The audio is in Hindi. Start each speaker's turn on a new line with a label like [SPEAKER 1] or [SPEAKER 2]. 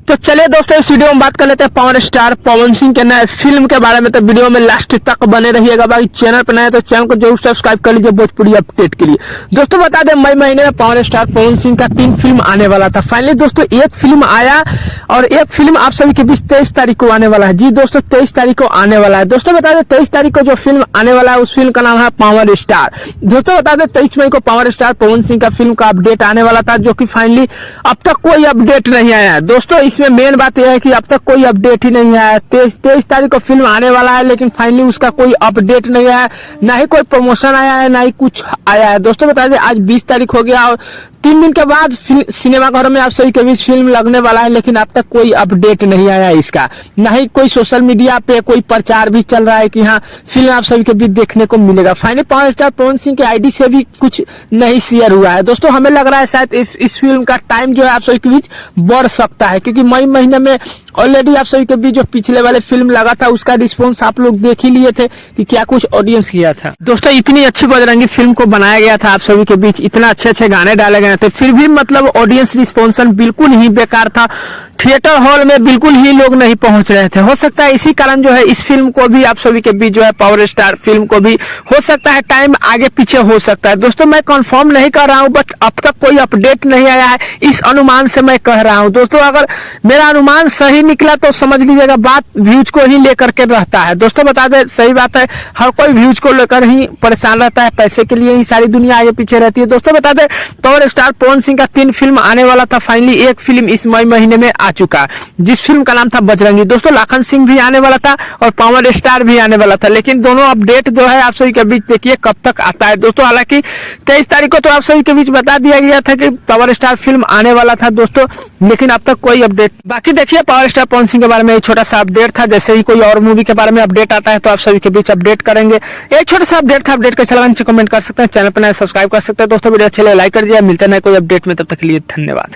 [SPEAKER 1] तो चलिए दोस्तों इस वीडियो में बात कर लेते हैं पावर स्टार पवन सिंह के नए फिल्म के बारे में। तो वीडियो में लास्ट तक बने रहिएगा। भाई चैनल पर नए तो चैनल को जरूर सब्सक्राइब कर लीजिए भोजपुरी अपडेट के लिए। दोस्तों बता दें मई महीने में पावर स्टार पवन सिंह का 3 फिल्म आने वाला था। फाइनली दोस्तों एक फिल्म आया और एक फिल्म आप सभी के बीच 23 तारीख को आने वाला है। जी दोस्तों 23 तारीख को आने वाला है। दोस्तों बता दें 23 तारीख को जो फिल्म आने वाला है उस फिल्म का नाम है पावर स्टार। दोस्तों बता दें 23 मई को पावर स्टार पवन सिंह का फिल्म का अपडेट आने वाला था, जो कि फाइनली अब तक कोई अपडेट नहीं आया है। दोस्तों इसमें मेन बात यह है कि अब तक कोई अपडेट ही नहीं आया है। 23 तारीख को फिल्म आने वाला है, लेकिन फाइनली उसका कोई अपडेट नहीं आया है, ना ही कोई प्रमोशन आया है, ना ही कुछ आया है। दोस्तों बता दें आज 20 तारीख हो गया और 3 दिन के बाद सिनेमाघरों में आप सभी के बीच फिल्म लगने वाला है, लेकिन अब तक कोई अपडेट नहीं आया है इसका। ना ही कोई सोशल मीडिया पे कोई प्रचार भी चल रहा है कि हाँ फिल्म आप सभी के बीच देखने को मिलेगा। Finally power star Pawan Singh के आईडी से भी कुछ नहीं शेयर हुआ है। दोस्तों हमें लग रहा है शायद इस फिल्म का टाइम जो है आप सभी के बीच बढ़ सकता है, क्योंकि मई महीने में ऑलरेडी आप सभी के बीच जो पिछले वाले फिल्म लगा था उसका रिस्पॉन्स आप लोग देख ही लिए थे कि क्या कुछ ऑडियंस किया था। दोस्तों इतनी अच्छी बजरंगी फिल्म को बनाया गया था, आप सभी के बीच इतना अच्छे गाने डाले गए थे, फिर भी मतलब ऑडियंस रिस्पॉन्स बिल्कुल ही बेकार था। थिएटर हॉल में बिल्कुल ही लोग नहीं पहुंच रहे थे। हो सकता है इसी कारण जो है इस फिल्म को भी आप सभी के बीच जो है पावर स्टार फिल्म को भी हो सकता है टाइम आगे पीछे हो सकता है। दोस्तों मैं कंफर्म नहीं कर रहा हूं, बट अब तक कोई अपडेट नहीं आया है, इस अनुमान से मैं कह रहा हूं। दोस्तों अगर मेरा अनुमान सही निकला तो समझ लीजिएगा बात व्यूज को ही लेकर के रहता है। दोस्तों बता दें सही बात है, हर कोई व्यूज को लेकर ही परेशान रहता है, पैसे के लिए ही सारी दुनिया आगे पीछे रहती है। दोस्तों बता दें पावर स्टार पवन सिंह का 3 फिल्म आने वाला था, फाइनली एक फिल्म इस मई महीने में आ चुका, जिस फिल्म का नाम था बजरंगी। दोस्तों लाखन सिंह भी आने वाला था और पावर स्टार भी आने वाला था, लेकिन दोनों अपडेट जो है आप सभी के बीच देखिए कब तक आता है। दोस्तों हालांकि 23 तारीख को तो आप सभी के बीच बता दिया गया था कि पावर स्टार फिल्म आने वाला था दोस्तों, लेकिन अब तक कोई अपडेट। बाकी देखिए पावर स्टार पवन सिंह के बारे में एक छोटा सा अपडेट था, जैसे ही कोई और मूवी के बारे में अपडेट आता है तो आप सभी के बीच अपडेट करेंगे। एक छोटा सा अपडेट था, अपडेट कैसा लगा नीचे कमेंट कर सकते हैं, चैनल पर नए सब्सक्राइब कर सकते हैं। दोस्तों वीडियो अच्छे लगे लाइक कर दिया। मिलते हैं कोई अपडेट में, तब तक के लिए धन्यवाद।